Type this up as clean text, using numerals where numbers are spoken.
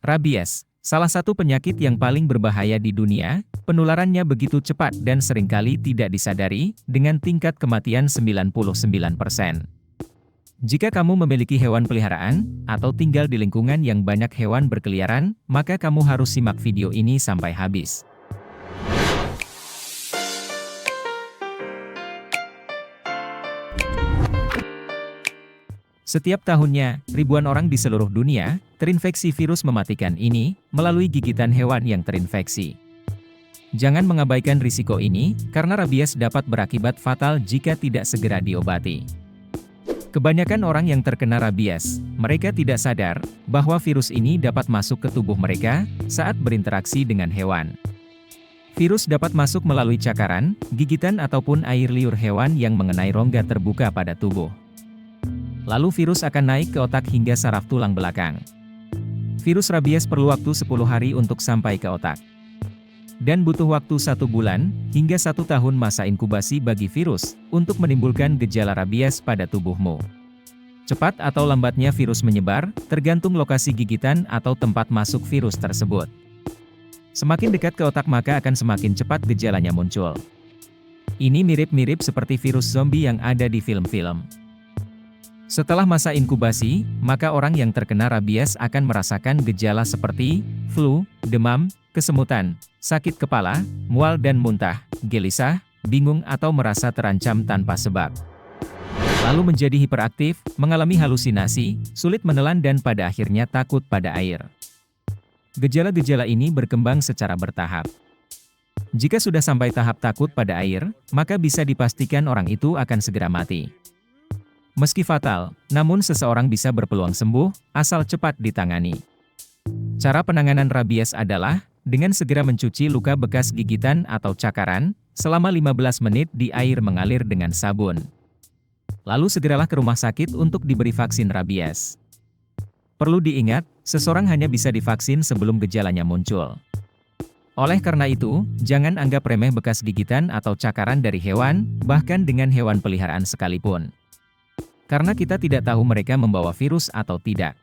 Rabies, salah satu penyakit yang paling berbahaya di dunia, penularannya begitu cepat dan seringkali tidak disadari, dengan tingkat kematian 99%. Jika kamu memiliki hewan peliharaan, atau tinggal di lingkungan yang banyak hewan berkeliaran, maka kamu harus simak video ini sampai habis. Setiap tahunnya, ribuan orang di seluruh dunia terinfeksi virus mematikan ini melalui gigitan hewan yang terinfeksi. Jangan mengabaikan risiko ini, karena rabies dapat berakibat fatal jika tidak segera diobati. Kebanyakan orang yang terkena rabies, mereka tidak sadar bahwa virus ini dapat masuk ke tubuh mereka saat berinteraksi dengan hewan. Virus dapat masuk melalui cakaran, gigitan ataupun air liur hewan yang mengenai rongga terbuka pada tubuh. Lalu virus akan naik ke otak hingga saraf tulang belakang. Virus rabies perlu waktu 10 hari untuk sampai ke otak. Dan butuh waktu 1 bulan, hingga 1 tahun masa inkubasi bagi virus, untuk menimbulkan gejala rabies pada tubuhmu. Cepat atau lambatnya virus menyebar, tergantung lokasi gigitan atau tempat masuk virus tersebut. Semakin dekat ke otak maka akan semakin cepat gejalanya muncul. Ini mirip-mirip seperti virus zombie yang ada di film-film. Setelah masa inkubasi, maka orang yang terkena rabies akan merasakan gejala seperti flu, demam, kesemutan, sakit kepala, mual dan muntah, gelisah, bingung atau merasa terancam tanpa sebab. Lalu menjadi hiperaktif, mengalami halusinasi, sulit menelan dan pada akhirnya takut pada air. Gejala-gejala ini berkembang secara bertahap. Jika sudah sampai tahap takut pada air, maka bisa dipastikan orang itu akan segera mati. Meski fatal, namun seseorang bisa berpeluang sembuh, asal cepat ditangani. Cara penanganan rabies adalah, dengan segera mencuci luka bekas gigitan atau cakaran, selama 15 menit di air mengalir dengan sabun. Lalu segeralah ke rumah sakit untuk diberi vaksin rabies. Perlu diingat, seseorang hanya bisa divaksin sebelum gejalanya muncul. Oleh karena itu, jangan anggap remeh bekas gigitan atau cakaran dari hewan, bahkan dengan hewan peliharaan sekalipun. Karena kita tidak tahu mereka membawa virus atau tidak.